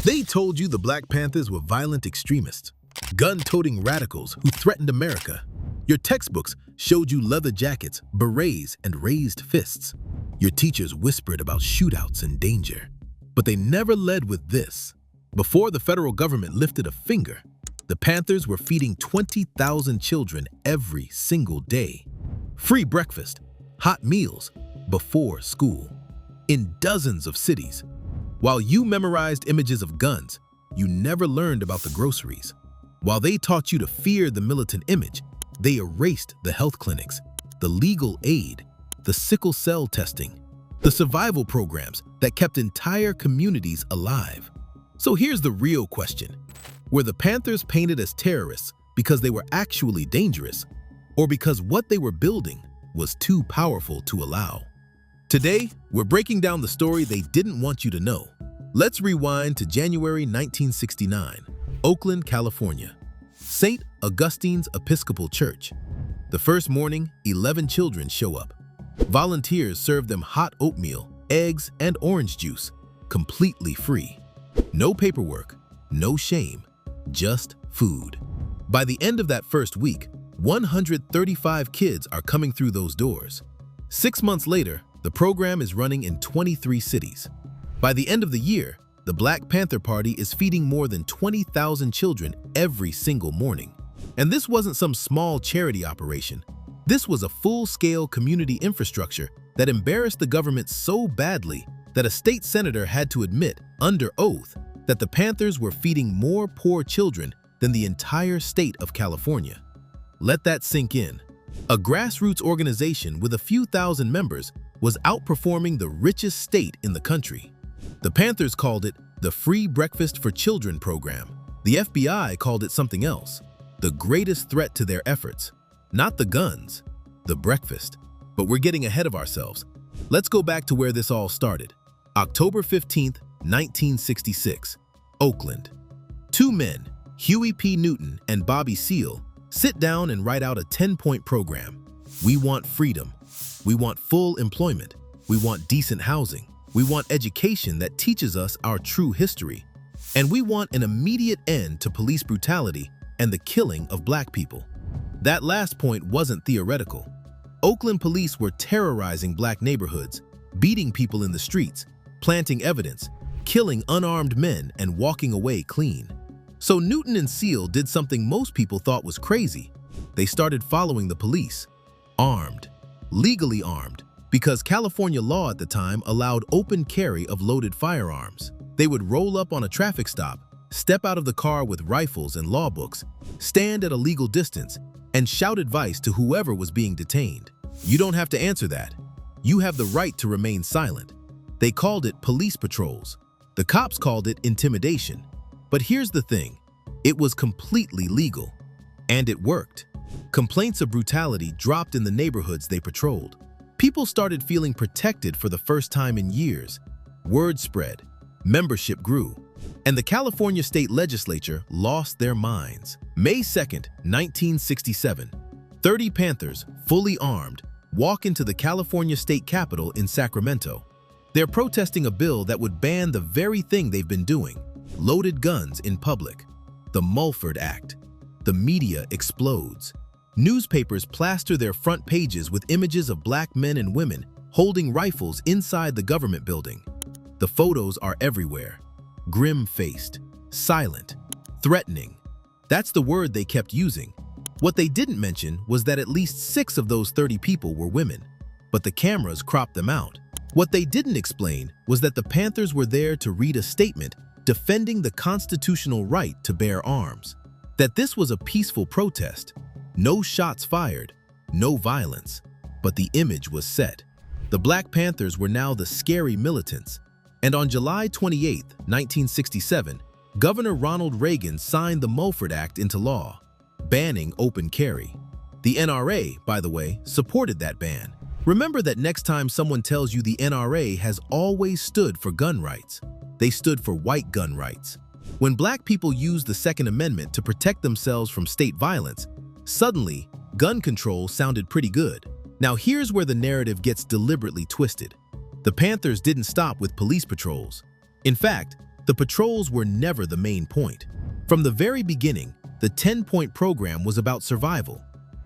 They told you the Black Panthers were violent extremists, gun-toting radicals who threatened America. Your textbooks showed you leather jackets, berets, and raised fists. Your teachers whispered about shootouts and danger. But they never led with this. Before the federal government lifted a finger, the Panthers were feeding 20,000 children every single day. Free breakfast, hot meals, before school, in dozens of cities. While you memorized images of guns, you never learned about the groceries. While they taught you to fear the militant image, they erased the health clinics, the legal aid, the sickle cell testing, the survival programs that kept entire communities alive. So here's the real question. Were the Panthers painted as terrorists because they were actually dangerous, or because what they were building was too powerful to allow? Today, we're breaking down the story they didn't want you to know. Let's rewind to January 1969, Oakland, California. St. Augustine's Episcopal Church. The first morning, 11 children show up. Volunteers serve them hot oatmeal, eggs, and orange juice, completely free. No paperwork, no shame, just food. By the end of that first week, 135 kids are coming through those doors. 6 months later, the program is running in 23 cities. By the end of the year, the Black Panther Party is feeding more than 20,000 children every single morning. And this wasn't some small charity operation. This was a full-scale community infrastructure that embarrassed the government so badly that a state senator had to admit, under oath, that the Panthers were feeding more poor children than the entire state of California. Let that sink in. A grassroots organization with a few thousand members was outperforming the richest state in the country. The Panthers called it the Free Breakfast for Children program. The FBI called it something else, the greatest threat to their efforts. Not the guns, the breakfast. But we're getting ahead of ourselves. Let's go back to where this all started. October 15th, 1966, Oakland. Two men, Huey P. Newton and Bobby Seale, sit down and write out a 10-point program. We want freedom. We want full employment. We want decent housing. We want education that teaches us our true history. And we want an immediate end to police brutality and the killing of Black people. That last point wasn't theoretical. Oakland police were terrorizing Black neighborhoods, beating people in the streets, planting evidence, killing unarmed men, and walking away clean. So Newton and Seale did something most people thought was crazy. They started following the police, armed, legally armed, because California law at the time allowed open carry of loaded firearms. They would roll up on a traffic stop, step out of the car with rifles and law books, stand at a legal distance, and shout advice to whoever was being detained. You don't have to answer that. You have the right to remain silent. They called it police patrols. The cops called it intimidation. But here's the thing, it was completely legal. And it worked. Complaints of brutality dropped in the neighborhoods they patrolled. People started feeling protected for the first time in years. Word spread, membership grew, and the California State Legislature lost their minds. May 2nd, 1967, 30 Panthers, fully armed, walk into the California State Capitol in Sacramento. They're protesting a bill that would ban the very thing they've been doing, loaded guns in public. The Mulford Act. The media explodes. Newspapers plaster their front pages with images of Black men and women holding rifles inside the government building. The photos are everywhere. Grim-faced, silent, threatening. That's the word they kept using. What they didn't mention was that at least 6 of those 30 people were women, but the cameras cropped them out. What they didn't explain was that the Panthers were there to read a statement defending the constitutional right to bear arms. That this was a peaceful protest. No shots fired, no violence, but the image was set. The Black Panthers were now the scary militants. And on July 28, 1967, Governor Ronald Reagan signed the Mulford Act into law, banning open carry. The NRA, by the way, supported that ban. Remember that next time someone tells you the NRA has always stood for gun rights. They stood for white gun rights. When Black people used the Second Amendment to protect themselves from state violence, suddenly, gun control sounded pretty good. Now here's where the narrative gets deliberately twisted. The Panthers didn't stop with police patrols. In fact, The patrols were never the main point. From the very beginning, the 10-point program was about survival,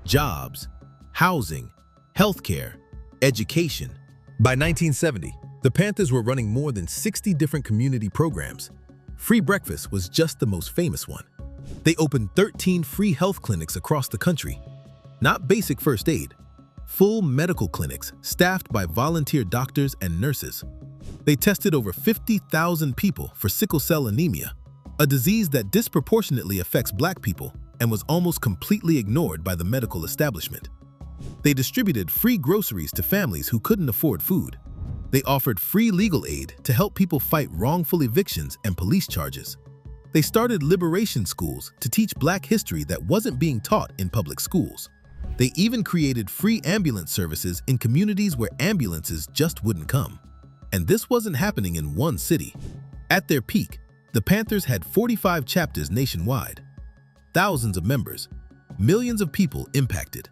jobs, housing, healthcare, education. By 1970, the Panthers were running more than 60 different community programs. Free breakfast was just the most famous one. They opened 13 free health clinics across the country. Not basic first aid, full medical clinics staffed by volunteer doctors and nurses. They tested over 50,000 people for sickle cell anemia, a disease that disproportionately affects Black people and was almost completely ignored by the medical establishment. They distributed free groceries to families who couldn't afford food. They offered free legal aid to help people fight wrongful evictions and police charges. They started liberation schools to teach Black history that wasn't being taught in public schools. They even created free ambulance services in communities where ambulances just wouldn't come. And this wasn't happening in one city. At their peak, the Panthers had 45 chapters nationwide, thousands of members, millions of people impacted.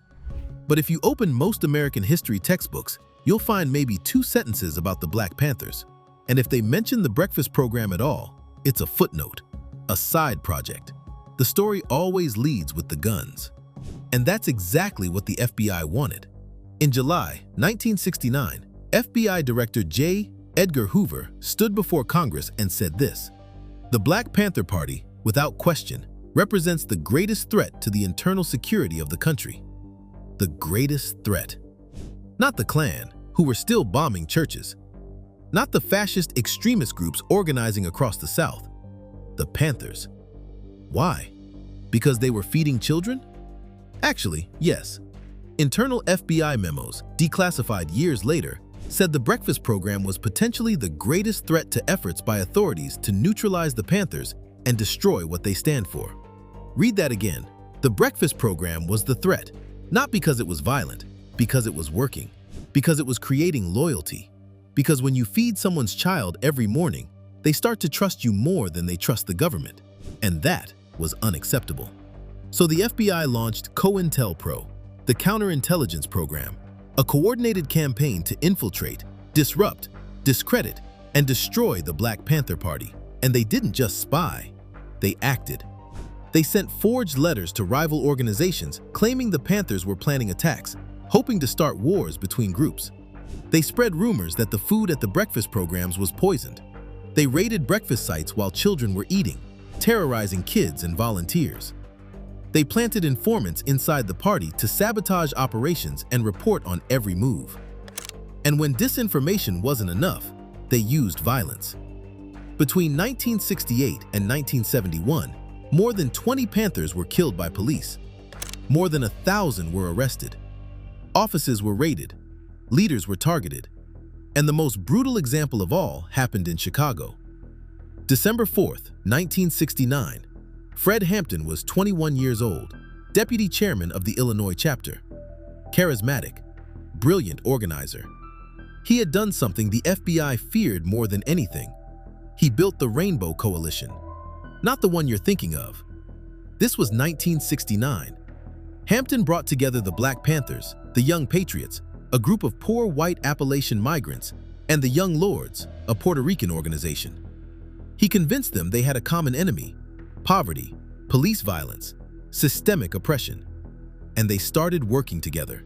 But if you open most American history textbooks, you'll find maybe 2 sentences about the Black Panthers. And if they mention the breakfast program at all, it's a footnote, a side project. The story always leads with the guns. And that's exactly what the FBI wanted. In July 1969, FBI Director J. Edgar Hoover stood before Congress and said this: "The Black Panther Party, without question, represents the greatest threat to the internal security of the country." The greatest threat. Not the Klan, who were still bombing churches. Not the fascist extremist groups organizing across the South. The Panthers. Why? Because they were feeding children? Actually, yes. Internal FBI memos, declassified years later, said the breakfast program was potentially the greatest threat to efforts by authorities to neutralize the Panthers and destroy what they stand for. Read that again. The breakfast program was the threat, not because it was violent, because it was working, because it was creating loyalty, because when you feed someone's child every morning, they start to trust you more than they trust the government, and that was unacceptable. So the FBI launched COINTELPRO, the counterintelligence program, a coordinated campaign to infiltrate, disrupt, discredit, and destroy the Black Panther Party. And they didn't just spy, they acted. They sent forged letters to rival organizations claiming the Panthers were planning attacks, hoping to start wars between groups. They spread rumors that the food at the breakfast programs was poisoned. They raided breakfast sites while children were eating, terrorizing kids and volunteers. They planted informants inside the party to sabotage operations and report on every move. And when disinformation wasn't enough, they used violence. Between 1968 and 1971, more than 20 Panthers were killed by police. More than 1,000 were arrested. Offices were raided. Leaders were targeted. And the most brutal example of all happened in Chicago. December 4th, 1969, Fred Hampton was 21 years old, deputy chairman of the Illinois chapter. Charismatic, brilliant organizer. He had done something the FBI feared more than anything. He built the Rainbow Coalition. Not the one you're thinking of. This was 1969. Hampton brought together the Black Panthers, the Young Patriots, a group of poor white Appalachian migrants, and the Young Lords, a Puerto Rican organization. He convinced them they had a common enemy: poverty, police violence, systemic oppression. And they started working together.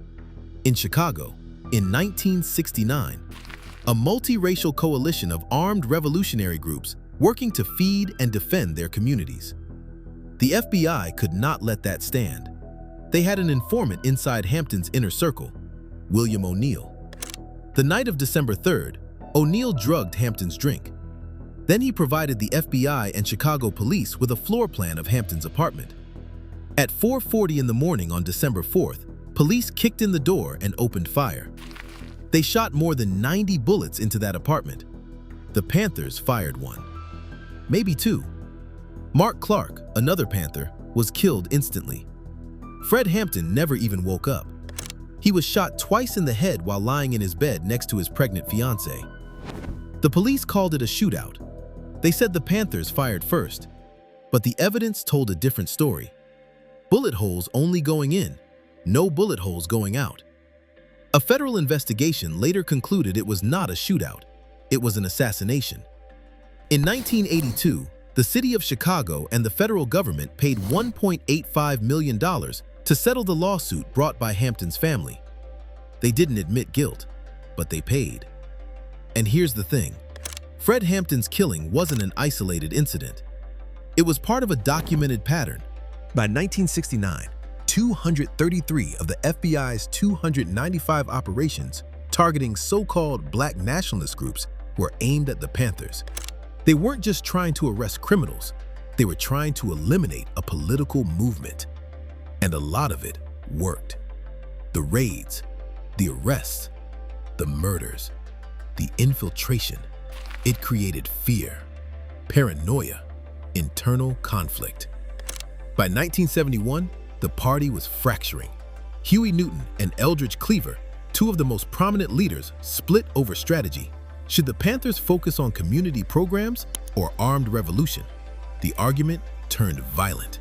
In Chicago, in 1969, a multiracial coalition of armed revolutionary groups working to feed and defend their communities. The FBI could not let that stand. They had an informant inside Hampton's inner circle, William O'Neill. The night of December 3rd, O'Neill drugged Hampton's drink. Then he provided the FBI and Chicago police with a floor plan of Hampton's apartment. At 4:40 in the morning on December 4th, police kicked in the door and opened fire. They shot more than 90 bullets into that apartment. The Panthers fired one. Maybe two. Mark Clark, another Panther, was killed instantly. Fred Hampton never even woke up. He was shot twice in the head while lying in his bed next to his pregnant fiancée. The police called it a shootout. They said the Panthers fired first, but the evidence told a different story. Bullet holes only going in, no bullet holes going out. A federal investigation later concluded it was not a shootout, it was an assassination. In 1982, the city of Chicago and the federal government paid $1.85 million to settle the lawsuit brought by Hampton's family. They didn't admit guilt, but they paid. And here's the thing. Fred Hampton's killing wasn't an isolated incident. It was part of a documented pattern. By 1969, 233 of the FBI's 295 operations targeting so-called black nationalist groups were aimed at the Panthers. They weren't just trying to arrest criminals, they were trying to eliminate a political movement. And a lot of it worked. The raids, the arrests, the murders, the infiltration. It created fear, paranoia, internal conflict. By 1971, the party was fracturing. Huey Newton and Eldridge Cleaver, two of the most prominent leaders, split over strategy. Should the Panthers focus on community programs or armed revolution? The argument turned violent.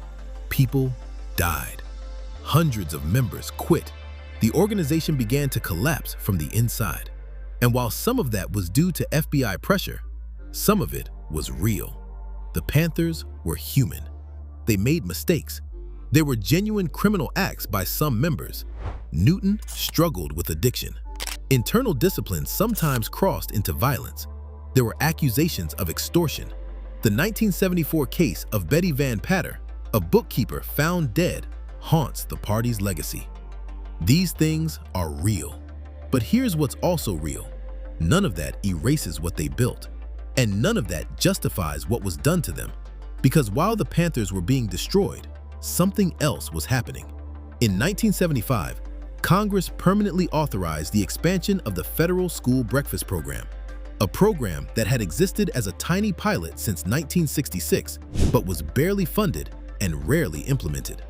People died. Hundreds of members quit. The organization began to collapse from the inside. And while some of that was due to FBI pressure, some of it was real. The Panthers were human. They made mistakes. There were genuine criminal acts by some members. Newton struggled with addiction. Internal discipline sometimes crossed into violence. There were accusations of extortion. The 1974 case of Betty Van Patter, a bookkeeper found dead, haunts the party's legacy. These things are real. But here's what's also real. None of that erases what they built. And none of that justifies what was done to them. Because while the Panthers were being destroyed, something else was happening. In 1975, Congress permanently authorized the expansion of the federal school breakfast program, a program that had existed as a tiny pilot since 1966, but was barely funded and rarely implemented.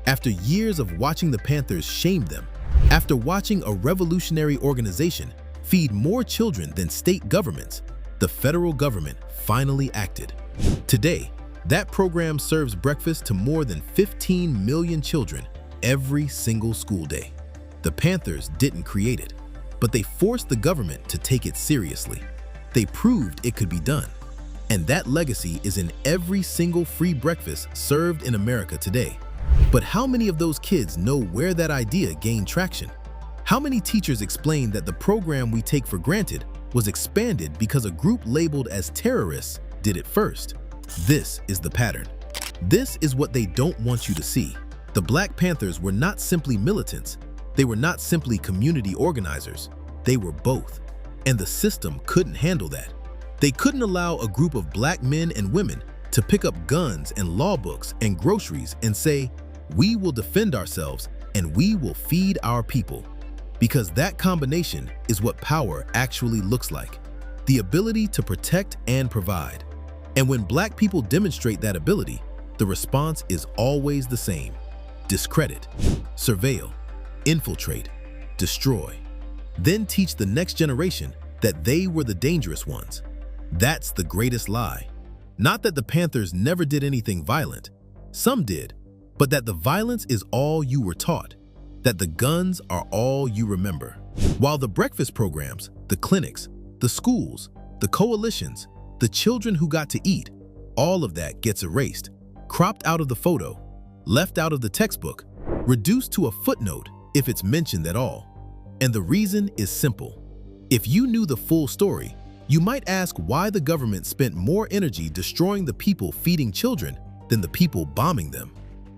After years of watching the Panthers shame them, after watching a revolutionary organization feed more children than state governments, the federal government finally acted. Today, that program serves breakfast to more than 15 million children every single school day. The Panthers didn't create it, but they forced the government to take it seriously. They proved it could be done. And that legacy is in every single free breakfast served in America today. But how many of those kids know where that idea gained traction? How many teachers explain that the program we take for granted was expanded because a group labeled as terrorists did it first? This is the pattern. This is what they don't want you to see. The Black Panthers were not simply militants. They were not simply community organizers. They were both. And the system couldn't handle that. They couldn't allow a group of black men and women to pick up guns and law books and groceries and say, "We will defend ourselves and we will feed our people." Because that combination is what power actually looks like. The ability to protect and provide. And when black people demonstrate that ability, the response is always the same. Discredit, surveil, infiltrate, destroy. Then teach the next generation that they were the dangerous ones. That's the greatest lie. Not that the Panthers never did anything violent. Some did, but that the violence is all you were taught. That the guns are all you remember. While the breakfast programs, the clinics, the schools, the coalitions, the children who got to eat, all of that gets erased, cropped out of the photo, left out of the textbook, reduced to a footnote if it's mentioned at all. And the reason is simple. If you knew the full story, you might ask why the government spent more energy destroying the people feeding children than the people bombing them.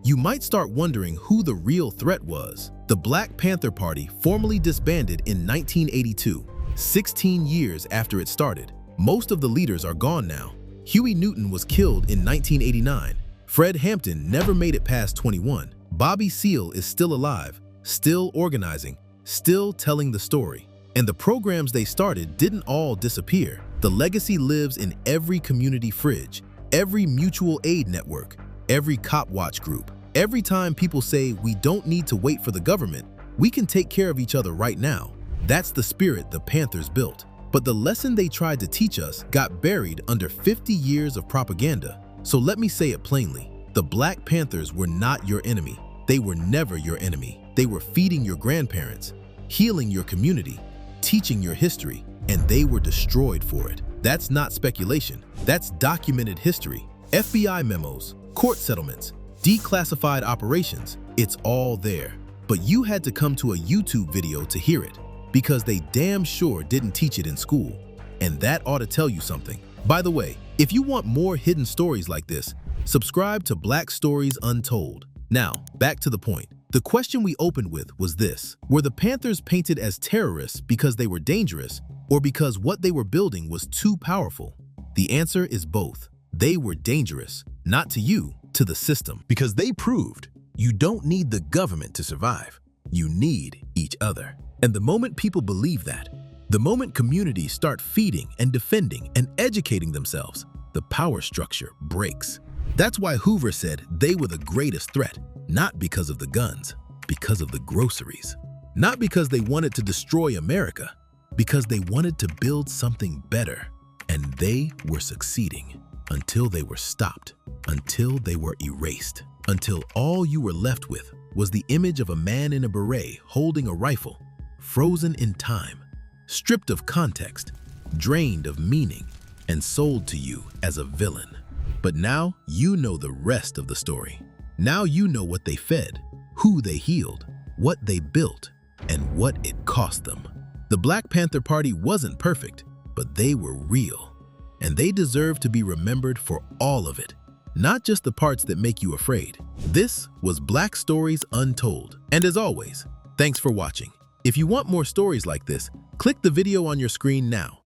You might start wondering who the real threat was. The Black Panther Party formally disbanded in 1982, 16 years after it started. Most of the leaders are gone now. Huey Newton was killed in 1989. Fred Hampton never made it past 21. Bobby Seale is still alive, still organizing, still telling the story. And the programs they started didn't all disappear. The legacy lives in every community fridge, every mutual aid network, every cop watch group. Every time people say we don't need to wait for the government, we can take care of each other right now. That's the spirit the Panthers built. But the lesson they tried to teach us got buried under 50 years of propaganda. So let me say it plainly. The Black Panthers were not your enemy. They were never your enemy. They were feeding your grandparents, healing your community, teaching your history, and they were destroyed for it. That's not speculation. That's documented history. FBI memos, court settlements, declassified operations. It's all there. But you had to come to a YouTube video to hear it, because they damn sure didn't teach it in school. And that ought to tell you something. By the way, if you want more hidden stories like this, subscribe to Black Stories Untold. Now, back to the point. The question we opened with was this: were the Panthers painted as terrorists because they were dangerous, or because what they were building was too powerful? The answer is both. They were dangerous, not to you, to the system. Because they proved you don't need the government to survive. You need each other. And the moment people believe that, the moment communities start feeding and defending and educating themselves, the power structure breaks. That's why Hoover said they were the greatest threat, not because of the guns, because of the groceries. Not because they wanted to destroy America, because they wanted to build something better. And they were succeeding until they were stopped, until they were erased, until all you were left with was the image of a man in a beret holding a rifle, frozen in time, stripped of context, drained of meaning, and sold to you as a villain. But now you know the rest of the story. Now you know what they fed, who they healed, what they built, and what it cost them. The Black Panther Party wasn't perfect, but they were real. And they deserve to be remembered for all of it, not just the parts that make you afraid. This was Black Stories Untold. And as always, thanks for watching. If you want more stories like this, click the video on your screen now.